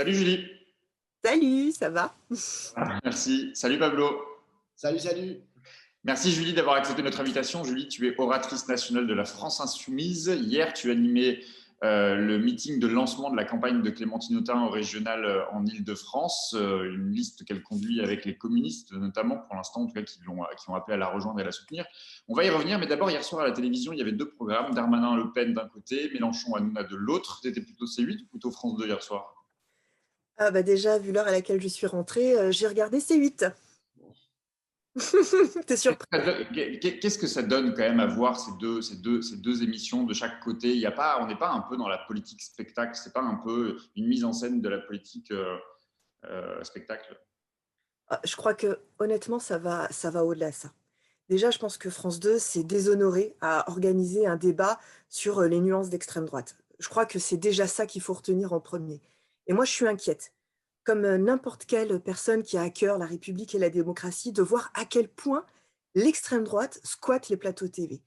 Salut Julie. Salut, ça va? Merci. Salut Pablo. Salut, salut. Merci Julie d'avoir accepté notre invitation. Julie, tu es oratrice nationale de la France Insoumise. Hier, tu animais le meeting de lancement de la campagne de Clémentine Autain au régional en Île-de-France, une liste qu'elle conduit avec les communistes, notamment pour l'instant, en tout cas, qui ont appelé à la rejoindre et à la soutenir. On va y revenir, mais d'abord, hier soir à la télévision, il y avait deux programmes, Darmanin-Le Pen d'un côté, Mélenchon-Hanouna de l'autre. C'était plutôt C8 ou plutôt France 2 hier soir? Ah bah déjà, vu l'heure à laquelle je suis rentrée, j'ai regardé C8. T'es surpris? Qu'est-ce que ça donne quand même à voir ces deux émissions de chaque côté? On n'est pas un peu dans la politique spectacle, c'est pas un peu une mise en scène de la politique spectacle? Ah, je crois que honnêtement, ça va au-delà de ça. Déjà, je pense que France 2 s'est déshonoré à organiser un débat sur les nuances d'extrême droite. Je crois que c'est déjà ça qu'il faut retenir en premier. Et moi, je suis inquiète, comme n'importe quelle personne qui a à cœur la République et la démocratie, de voir à quel point l'extrême droite squatte les plateaux TV.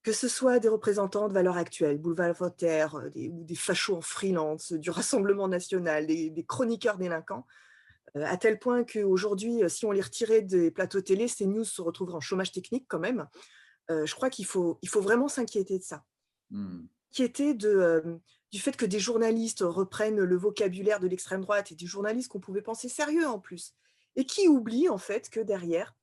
Que ce soit des représentants de Valeurs Actuelles, Boulevard Voltaire, ou des fachos en freelance, du Rassemblement national, des chroniqueurs délinquants, à tel point qu'aujourd'hui, si on les retirait des plateaux télé, CNews se retrouverait en chômage technique quand même. Je crois qu'il faut vraiment s'inquiéter de ça. Hmm. S'inquiéter du fait que des journalistes reprennent le vocabulaire de l'extrême droite et des journalistes qu'on pouvait penser sérieux en plus, et qui oublient en fait que derrière,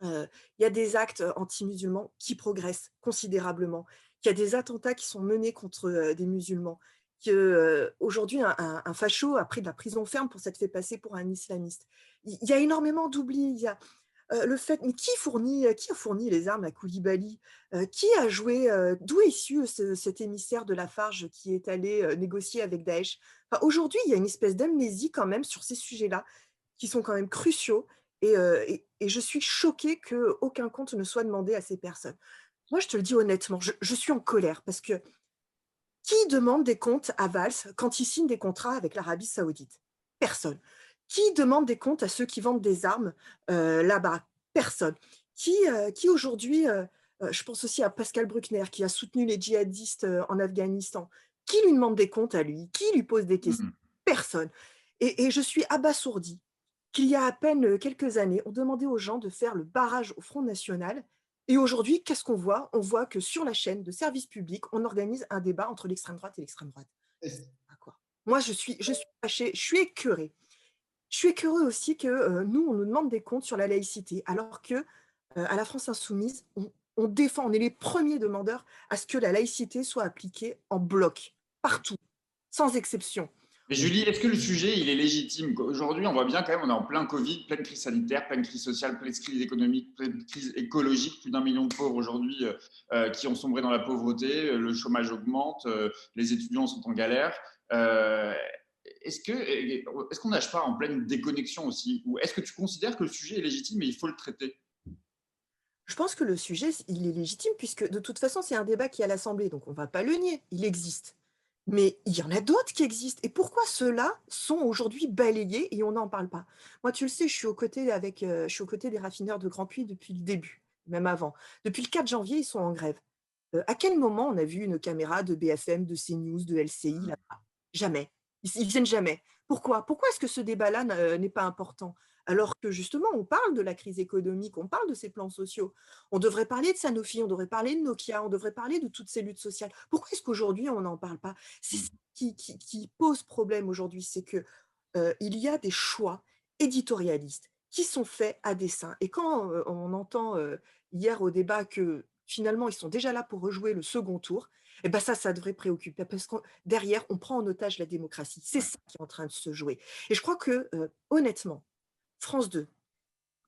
il y a des actes anti-musulmans qui progressent considérablement, qu'il y a des attentats qui sont menés contre des musulmans, qu'aujourd'hui un facho a pris de la prison ferme pour s'être fait passer pour un islamiste. Il y a énormément d'oubli. Il y a le fait, mais qui a fourni les armes à Koulibaly? Qui a joué, d'où est issu cet émissaire de Lafarge qui est allé négocier avec Daesh? Enfin, aujourd'hui, il y a une espèce d'amnésie quand même sur ces sujets-là qui sont quand même cruciaux et je suis choquée qu'aucun compte ne soit demandé à ces personnes. Moi, je te le dis honnêtement, je suis en colère parce que qui demande des comptes à Valls quand il signe des contrats avec l'Arabie Saoudite? Personne. Qui demande des comptes à ceux qui vendent des armes là-bas? Personne. Qui aujourd'hui, je pense aussi à Pascal Bruckner qui a soutenu les djihadistes en Afghanistan. Qui lui demande des comptes à lui? Qui lui pose des questions? Hmm. Personne. Et je suis abasourdie qu'il y a à peine quelques années, on demandait aux gens de faire le barrage au Front National. Et aujourd'hui, qu'est-ce qu'on voit? On voit que sur la chaîne de service public, on organise un débat entre l'extrême droite et l'extrême droite. À quoi? Moi, je suis fâchée, je suis écœurée. Je suis écœurée aussi que nous, on nous demande des comptes sur la laïcité, alors que à la France Insoumise, on défend, on est les premiers demandeurs à ce que la laïcité soit appliquée en bloc, partout, sans exception. Mais Julie, est-ce que le sujet, il est légitime? Aujourd'hui, on voit bien quand même, on est en plein Covid, pleine crise sanitaire, pleine crise sociale, pleine crise économique, pleine crise écologique, plus d'1 million de pauvres aujourd'hui qui ont sombré dans la pauvreté, le chômage augmente, les étudiants sont en galère. Euh, est-ce qu'on nage pas en pleine déconnexion aussi? Ou est-ce que tu considères que le sujet est légitime et il faut le traiter? Je pense que le sujet, il est légitime puisque de toute façon, c'est un débat qui est à l'Assemblée, donc on ne va pas le nier, il existe. Mais il y en a d'autres qui existent. Et pourquoi ceux-là sont aujourd'hui balayés et on n'en parle pas? Moi, tu le sais, je suis aux côtés des raffineurs de Grand Puy depuis le début, même avant. Depuis le 4 janvier, ils sont en grève. À quel moment on a vu une caméra de BFM, de CNews, de LCI là-bas? Jamais. Ils viennent jamais. Pourquoi? Pourquoi est-ce que ce débat-là n'est pas important? Alors que justement, on parle de la crise économique, on parle de ces plans sociaux. On devrait parler de Sanofi, on devrait parler de Nokia, on devrait parler de toutes ces luttes sociales. Pourquoi est-ce qu'aujourd'hui, on n'en parle pas? C'est ça qui pose problème aujourd'hui, c'est que il y a des choix éditorialistes qui sont faits à dessein. Et quand on entend hier au débat que finalement, ils sont déjà là pour rejouer le second tour, et ben ça devrait préoccuper parce que derrière, on prend en otage la démocratie. C'est ça qui est en train de se jouer. Et je crois que, honnêtement, France 2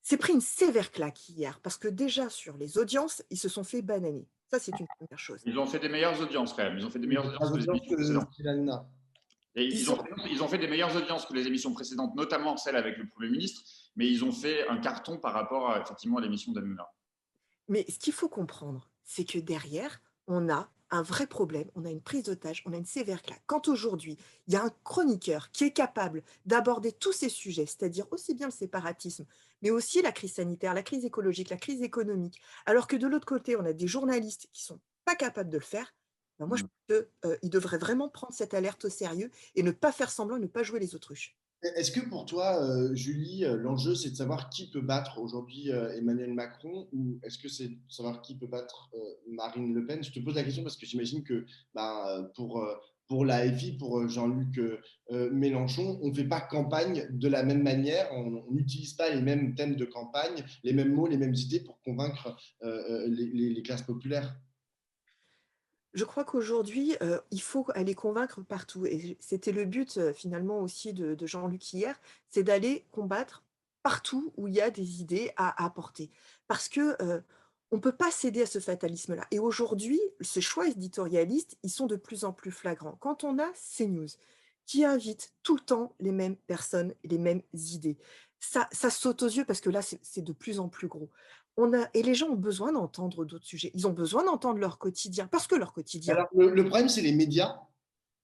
s'est pris une sévère claque hier parce que déjà sur les audiences, ils se sont fait bananer. Ça, c'est une première chose. Ils ont fait des meilleures audiences quand même. Ils ont fait des meilleures Pas audiences que les audience émissions que précédentes. Cyril Hanouna. Et Ils ont ils ont fait des meilleures audiences que les émissions précédentes, notamment celle avec le Premier ministre, mais ils ont fait un carton par rapport effectivement à l'émission d'Hanouna. Mais ce qu'il faut comprendre, c'est que derrière, on a un vrai problème, on a une prise d'otage, on a une sévère claque. Quand aujourd'hui, il y a un chroniqueur qui est capable d'aborder tous ces sujets, c'est-à-dire aussi bien le séparatisme, mais aussi la crise sanitaire, la crise écologique, la crise économique, alors que de l'autre côté, on a des journalistes qui sont pas capables de le faire, Ben moi, je Mmh. pense qu'il devrait vraiment prendre cette alerte au sérieux et ne pas faire semblant, ne pas jouer les autruches. Est-ce que pour toi, Julie, l'enjeu, c'est de savoir qui peut battre aujourd'hui Emmanuel Macron ou est-ce que c'est de savoir qui peut battre Marine Le Pen? Je te pose la question parce que j'imagine que pour la FI, pour Jean-Luc Mélenchon, on ne fait pas campagne de la même manière, on n'utilise pas les mêmes thèmes de campagne, les mêmes mots, les mêmes idées pour convaincre les classes populaires. Je crois qu'aujourd'hui, il faut aller convaincre partout et c'était le but, finalement aussi de Jean-Luc hier, c'est d'aller combattre partout où il y a des idées à apporter. Parce que, on ne peut pas céder à ce fatalisme-là et aujourd'hui, ces choix éditorialistes, ils sont de plus en plus flagrants. Quand on a CNews qui invite tout le temps les mêmes personnes et les mêmes idées, ça saute aux yeux parce que là, c'est de plus en plus gros. On a et les gens ont besoin d'entendre d'autres sujets. Ils ont besoin d'entendre leur quotidien, parce que leur quotidien, Alors, le problème, c'est les médias,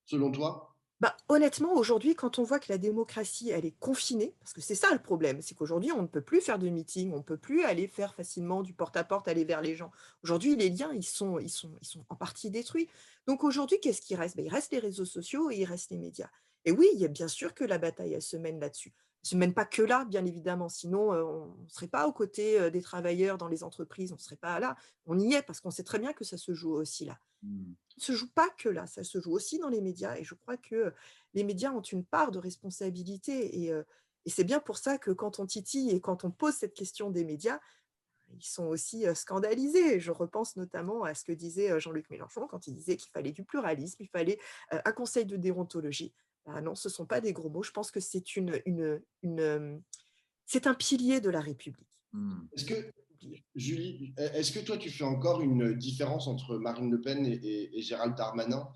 selon toi? bah, honnêtement, aujourd'hui, quand on voit que la démocratie, elle est confinée, parce que c'est ça le problème, c'est qu'aujourd'hui, on ne peut plus faire de meeting, on ne peut plus aller faire facilement du porte-à-porte, aller vers les gens. Aujourd'hui, les liens, ils sont en partie détruits. Donc aujourd'hui, qu'est-ce qui reste? Bah, il reste les réseaux sociaux et il reste les médias. Et oui, il y a bien sûr que la bataille, elle se mène là-dessus. Elle se mène pas que là, bien évidemment, sinon on ne serait pas aux côtés des travailleurs dans les entreprises, on ne serait pas là. On y est parce qu'on sait très bien que ça se joue aussi là Mmh. se joue pas que là, ça se joue aussi dans les médias et je crois que les médias ont une part de responsabilité et c'est bien pour ça que quand on titille et quand on pose cette question des médias, ils sont aussi, scandalisés. Je repense notamment à ce que disait, Jean-Luc Mélenchon quand il disait qu'il fallait du pluralisme, il fallait, un conseil de déontologie. Ah non, ce ne sont pas des gros mots. Je pense que c'est un pilier de la République. Mmh. Est-ce que Oublié. Julie, est-ce que toi, tu fais encore une différence entre Marine Le Pen et Gérald Darmanin?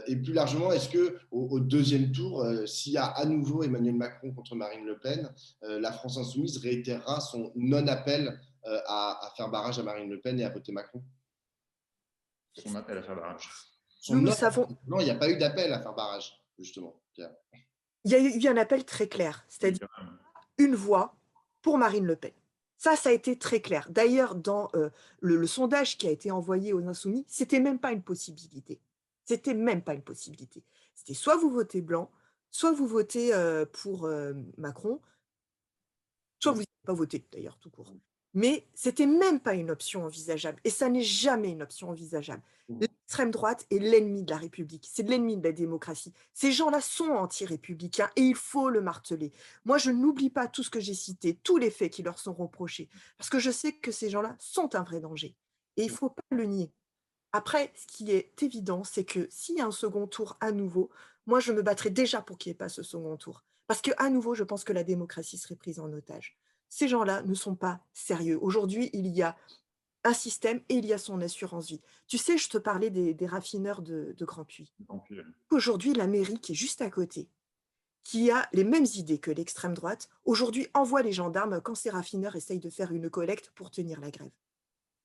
Et plus largement, est-ce que au deuxième tour, s'il y a à nouveau Emmanuel Macron contre Marine Le Pen, la France insoumise réitérera son non-appel à faire barrage à Marine Le Pen et à voter Macron? Son appel à faire barrage. Son Nous non savons Non, il n'y a pas eu d'appel à faire barrage, justement, Pierre. il y a eu un appel très clair, Oui, c'est-à-dire quand même. une voix pour Marine Le Pen. Ça a été très clair. D'ailleurs, dans, le sondage qui a été envoyé aux insoumis, c'était même pas une possibilité. C'était même pas une possibilité. C'était soit vous votez blanc, soit vous votez, pour, Macron, soit vous Mm. y avez pas voté d'ailleurs tout court. Mais c'était même pas une option envisageable et ça n'est jamais une option envisageable. Mm. L'extrême droite est l'ennemi de la République, c'est l'ennemi de la démocratie. Ces gens-là sont anti-républicains et il faut le marteler. Moi, je n'oublie pas tout ce que j'ai cité, tous les faits qui leur sont reprochés, parce que je sais que ces gens-là sont un vrai danger et il faut pas le nier. Après, ce qui est évident, c'est que s'il y a un second tour à nouveau, moi, je me battrai déjà pour qu'il n'y ait pas ce second tour. Parce qu'à nouveau, je pense que la démocratie serait prise en otage. Ces gens-là ne sont pas sérieux. Aujourd'hui, il y a un système et il y a son assurance vie. Tu sais, je te parlais des raffineurs de Grand Puy. Tant pis. Aujourd'hui, la mairie qui est juste à côté, qui a les mêmes idées que l'extrême droite, aujourd'hui envoie les gendarmes quand ces raffineurs essayent de faire une collecte pour tenir la grève.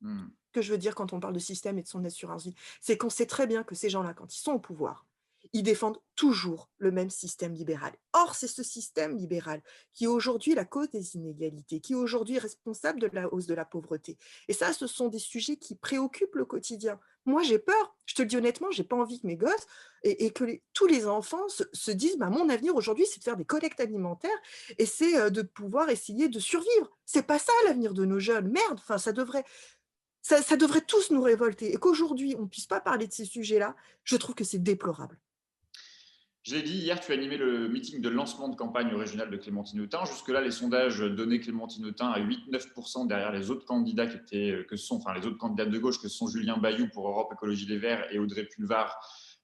Mmh. Que je veux dire quand on parle de système et de son assurance vie, c'est qu'on sait très bien que ces gens-là, quand ils sont au pouvoir, ils défendent toujours le même système libéral. Or, c'est ce système libéral qui est aujourd'hui la cause des inégalités, qui est aujourd'hui responsable de la hausse de la pauvreté. Et ça, ce sont des sujets qui préoccupent le quotidien. Moi, j'ai peur, je te le dis honnêtement, j'ai pas envie que mes gosses et que tous les enfants se disent, bah, mon avenir aujourd'hui, c'est de faire des collectes alimentaires et c'est de pouvoir essayer de survivre. C'est pas ça l'avenir de nos jeunes. Merde, enfin, ça devrait tous nous révolter et qu'aujourd'hui, on ne puisse pas parler de ces sujets-là, je trouve que c'est déplorable. Je l'ai dit, hier, tu as animé le meeting de lancement de campagne au régional de Clémentine Autain. Jusque-là, les sondages donnaient Clémentine Autain à 8-9% derrière les autres candidats enfin, les autres candidats de gauche, que sont Julien Bayou pour Europe Écologie Les Verts et Audrey Pulvar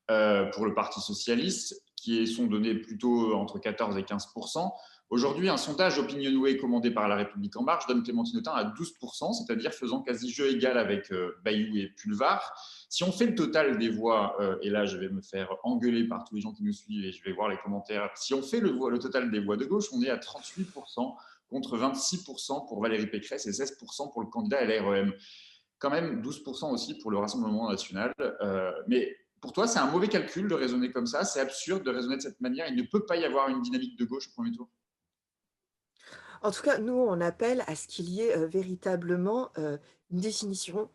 pour le Parti Socialiste, qui sont donnés plutôt entre 14 et 15%. Aujourd'hui, un sondage Opinionway commandé par La République En Marche donne Clémentine Autain à 12%, c'est-à-dire faisant quasi jeu égal avec Bayou et Pulvar. Si on fait le total des voix, et là je vais me faire engueuler par tous les gens qui nous suivent et je vais voir les commentaires, si on fait le total des voix de gauche, on est à 38% contre 26% pour Valérie Pécresse et 16% pour le candidat LREM. Quand même 12% aussi pour le Rassemblement national. Mais pour toi, c'est un mauvais calcul de raisonner comme ça, c'est absurde de raisonner de cette manière, il ne peut pas y avoir une dynamique de gauche au premier tour. En tout cas, nous, on appelle à ce qu'il y ait, véritablement, une définition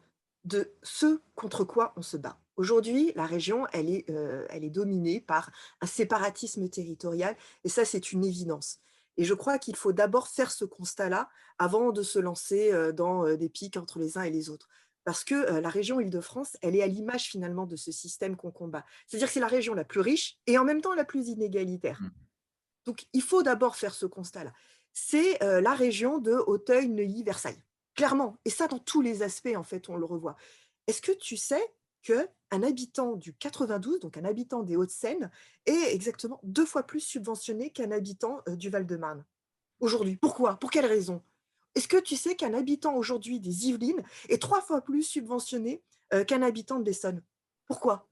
de ce contre quoi on se bat. Aujourd'hui, la région, elle est dominée par un séparatisme territorial et ça, c'est une évidence. Et je crois qu'il faut d'abord faire ce constat-là avant de se lancer, dans, des piques entre les uns et les autres. Parce que, la région Île-de-France, elle est à l'image finalement de ce système qu'on combat. C'est-à-dire que c'est la région la plus riche et en même temps la plus inégalitaire. Mm. Donc il faut d'abord faire ce constat-là. C'est, la région de Auteuil, Neuilly, Versailles. Clairement et ça dans tous les aspects en fait, on le revoit. Est-ce que tu sais qu'un habitant du 92, donc un habitant des Hauts-de-Seine, est exactement 2 fois plus subventionné qu'un habitant, du Val-de-Marne? Aujourd'hui. Pourquoi? Pour quelle raison? Est-ce que tu sais qu'un habitant aujourd'hui des Yvelines est 3 fois plus subventionné, qu'un habitant de l'Essonne? Pourquoi?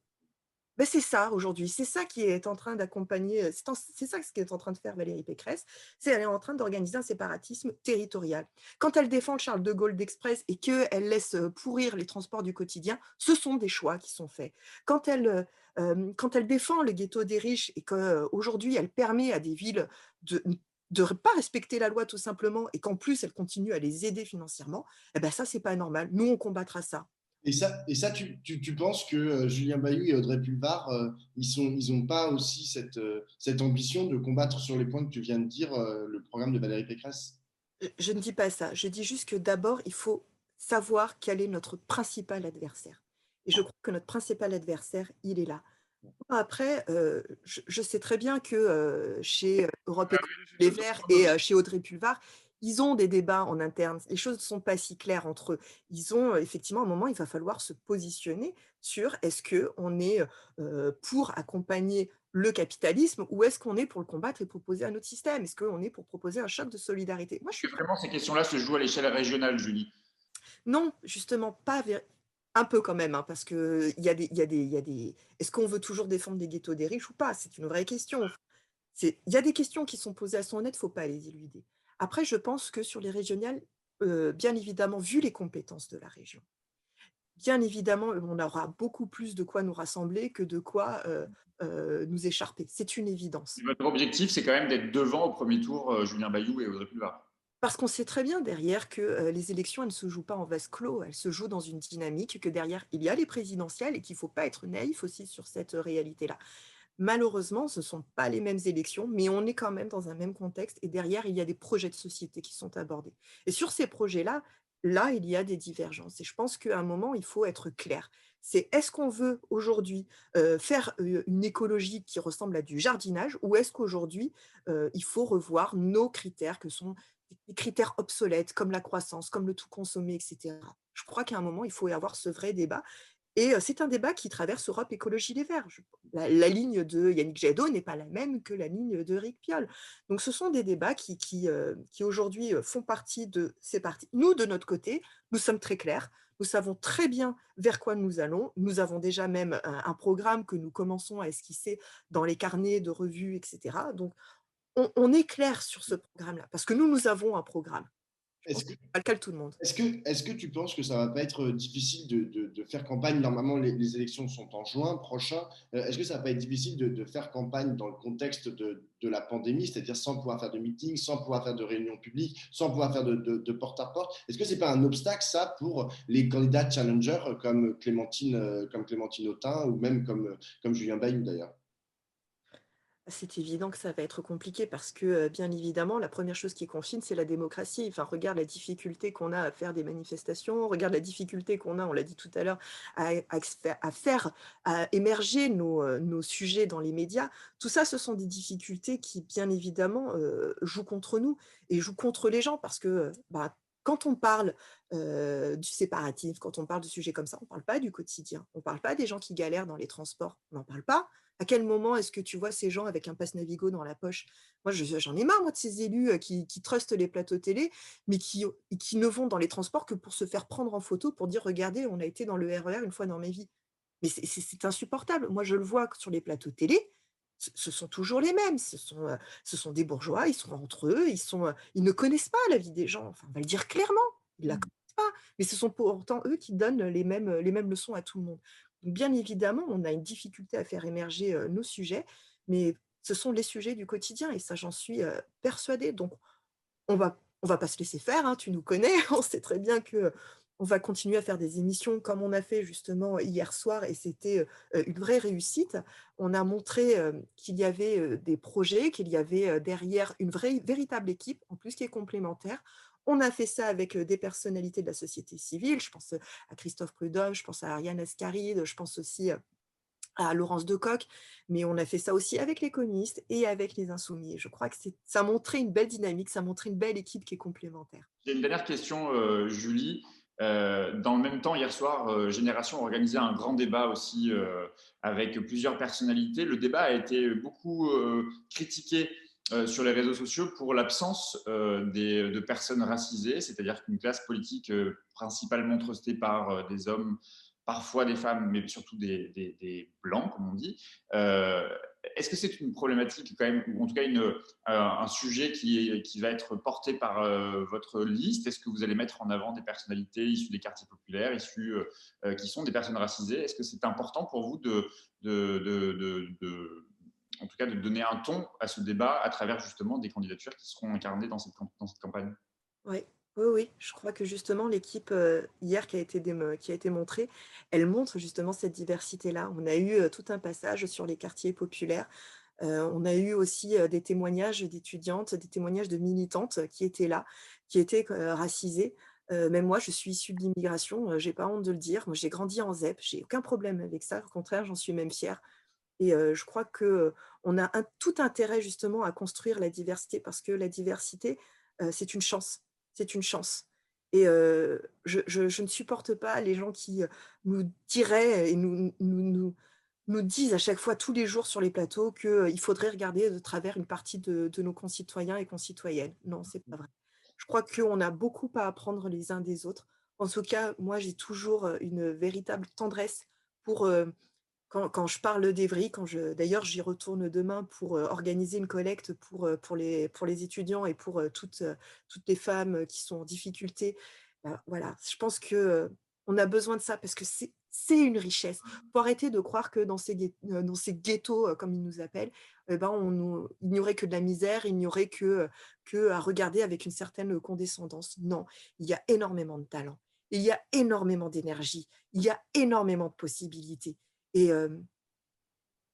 Ben c'est ça aujourd'hui, c'est ça qui est en train d'accompagner, c'est ça ce qu'est en train de faire Valérie Pécresse, c'est elle est en train d'organiser un séparatisme territorial. Quand elle défend le Charles de Gaulle d'Express et qu'elle laisse, pourrir les transports du quotidien, ce sont des choix qui sont faits. Quand elle défend le ghetto des riches et qu'aujourd'hui elle permet à des villes de pas respecter la loi tout simplement et qu'en plus elle continue à les aider financièrement, et ben ça c'est pas normal. Nous on combattra ça. Et ça tu penses que Julien Bayou et Audrey Pulvar, ils ont pas aussi cette ambition de combattre sur les points que tu viens de dire le programme de Valérie Pécresse? Je ne dis pas ça. Je dis juste que d'abord, il faut savoir quel est notre principal adversaire. Et je crois que notre principal adversaire, il est là. Après, je sais très bien que, chez Europe Écologie Les Verts et chez Audrey Pulvar, ils ont des débats en interne. Les choses ne sont pas si claires entre eux. Ils ont, effectivement, à un moment, il va falloir se positionner sur est-ce qu'on est, pour accompagner le capitalisme ou est-ce qu'on est pour le combattre et proposer un autre système? Est-ce qu'on est pour proposer un choc de solidarité? Moi, je suis Que pas. vraiment, ces questions-là se jouent à l'échelle régionale, Julie. Non, justement pas vér un peu quand même, hein, parce qu'il y a des il y a des il y a des est-ce qu'on veut toujours défendre des ghettos des riches ou pas? C'est une vraie question. Il y a des questions qui sont posées à son aide, il ne faut pas les éluder. Après, je pense que sur les régionales, bien évidemment, vu les compétences de la région, bien évidemment, on aura beaucoup plus de quoi nous rassembler que de quoi, nous écharper. C'est une évidence. Et votre objectif, c'est quand même d'être devant au premier tour Julien Bayou et Audrey Pulvar. Parce qu'on sait très bien derrière que, les élections, elles ne se jouent pas en vase clos, elles se jouent dans une dynamique, que derrière, il y a les présidentielles et qu'il ne faut pas être naïf aussi sur cette, réalité-là. Malheureusement, ce ne sont pas les mêmes élections, mais on est quand même dans un même contexte et derrière, il y a des projets de société qui sont abordés. Et sur ces projets-là, là, il y a des divergences et je pense qu'à un moment, il faut être clair. C'est est-ce qu'on veut aujourd'hui, faire, une écologie qui ressemble à du jardinage ou est-ce qu'aujourd'hui, il faut revoir nos critères que sont des critères obsolètes comme la croissance, comme le tout consommer et cetera. Je crois qu'à un moment, il faut y avoir ce vrai débat et c'est un débat qui traverse Europe Écologie Les Verts. La ligne de Yannick Jadot n'est pas la même que la ligne d'Éric Piolle. Donc ce sont des débats qui aujourd'hui, font partie de ces partis. Nous, de notre côté, nous sommes très clairs. Nous savons très bien vers quoi nous allons. Nous avons déjà même un programme que nous commençons à esquisser dans les carnets de revues et cetera. Donc on est clair sur ce programme-là parce que nous avons un programme. Je pense Est-ce que que, c'est pas le cas de tout le monde. est-ce que tu penses que ça va pas être difficile de faire campagne? Normalement, les élections sont en juin prochain. Est-ce que ça va pas être difficile de faire campagne dans le contexte de la pandémie, c'est-à-dire sans pouvoir faire de meeting, sans pouvoir faire de réunions publiques, sans pouvoir faire de porte-à-porte? Est-ce que c'est pas un obstacle, ça, pour les candidats challengers comme Clémentine Autain ou même comme Julien Bayou, d'ailleurs? C'est évident que ça va être compliqué parce que, bien évidemment, la première chose qui confine, c'est la démocratie. Enfin, regarde la difficulté qu'on a à faire des manifestations, regarde la difficulté qu'on a, on l'a dit tout à l'heure, à faire à émerger nos sujets dans les médias. Tout ça, ce sont des difficultés qui, bien évidemment, jouent contre nous et jouent contre les gens parce que, bah, quand on parle, du séparatisme, quand on parle de sujets comme ça, on ne parle pas du quotidien. On ne parle pas des gens qui galèrent dans les transports, on n'en parle pas. À quel moment est-ce que tu vois ces gens avec un pass Navigo dans la poche? Moi, j'en ai marre, moi, de ces élus qui trustent les plateaux télé, mais qui ne vont dans les transports que pour se faire prendre en photo, pour dire: «Regardez, on a été dans le RER une fois dans ma vie». Mais c'est insupportable. Moi, je le vois sur les plateaux télé, ce sont toujours les mêmes. Ce sont des bourgeois, ils sont entre eux, ils ne connaissent pas la vie des gens. Enfin, on va le dire clairement, ils la connaissent pas. Mais ce sont pourtant eux qui donnent les mêmes leçons à tout le monde. Donc bien évidemment, on a une difficulté à faire émerger, nos sujets, mais ce sont les sujets du quotidien et ça, j'en suis, persuadée. Donc on va pas se laisser faire, hein, tu nous connais, on sait très bien qu'on On va continuer à faire des émissions comme on a fait justement hier soir et c'était, une vraie réussite. On a montré, qu'il y avait, des projets, qu'il y avait, derrière une vraie véritable équipe, en plus qui est complémentaire. On a fait ça avec, des personnalités de la société civile. Je pense, à Christophe Prudhomme, je pense à Ariane Ascaride, je pense aussi, à Laurence Decoq, mais on a fait ça aussi avec les communistes et avec les insoumis et je crois que ça montrait une belle dynamique, ça montrait une belle équipe qui est complémentaire. J'ai une dernière question, Julie. Dans le même temps, hier soir, Génération a organisé un grand débat aussi avec plusieurs personnalités. Le débat a été beaucoup critiqué sur les réseaux sociaux pour l'absence de personnes racisées, c'est-à-dire qu'une classe politique principalement trustée par des hommes, parfois des femmes, mais surtout des blancs, comme on dit. Est-ce que c'est une problématique quand même, ou en tout cas un sujet qui va être porté par votre liste? Est-ce que vous allez mettre en avant des personnalités issues des quartiers populaires, qui sont des personnes racisées? Est-ce que c'est important pour vous en tout cas, de donner un ton à ce débat à travers justement des candidatures qui seront incarnées dans cette campagne? Oui, oui, oui, je crois que justement l'équipe, hier qui a été montrée, elle montre justement cette diversité-là. On a eu, tout un passage sur les quartiers populaires. On a eu aussi, des témoignages d'étudiantes, des témoignages de militantes, qui étaient là, qui étaient racisées. Même moi, je suis issue de l'immigration, j'ai pas honte de le dire. Moi, j'ai grandi en ZEP, j'ai aucun problème avec ça, au contraire, j'en suis même fière et je crois que, on a tout intérêt justement à construire la diversité parce que la diversité, c'est une chance. C'est une chance et je ne supporte pas les gens qui, nous diraient et nous disent à chaque fois, tous les jours sur les plateaux qu'il faudrait regarder de travers une partie de nos concitoyens et concitoyennes. Non, c'est pas vrai. Je crois qu'on a beaucoup à apprendre les uns des autres. En tout cas, moi, j'ai toujours, une véritable tendresse pour, quand je parle d'Evry, quand je d'ailleurs, j'y retourne demain pour, organiser une collecte pour les étudiants et pour, toutes les femmes, qui sont en difficulté. Bah, voilà, je pense que, on a besoin de ça parce que c'est une richesse. Faut arrêter de croire que dans ces ghettos, comme ils nous appellent, ben, il n'y aurait que de la misère, il n'y aurait que à regarder avec une certaine, condescendance. Non, il y a énormément de talent, il y a énormément d'énergie, il y a énormément de possibilités. Et,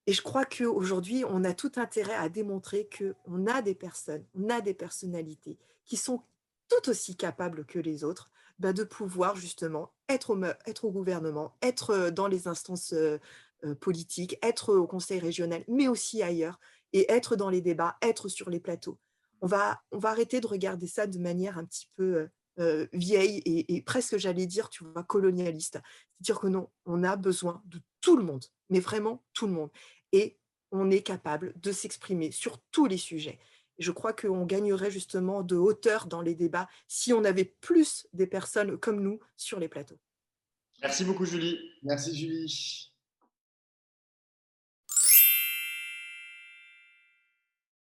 et je crois qu'aujourd'hui, on a tout intérêt à démontrer qu'on a des personnes, on a des personnalités qui sont tout aussi capables que les autres, bah, de pouvoir justement être au gouvernement, être dans les instances politiques, être au conseil régional, mais aussi ailleurs, et être dans les débats, être sur les plateaux. On va arrêter de regarder ça de manière un petit peu vieille et presque, j'allais dire, tu vois, colonialiste. C'est-à-dire que non, on a besoin de tout le monde, mais vraiment tout le monde. Et on est capable de s'exprimer sur tous les sujets. Et je crois qu'on gagnerait justement de hauteur dans les débats si on avait plus des personnes comme nous sur les plateaux. Merci beaucoup, Julie. Merci Julie.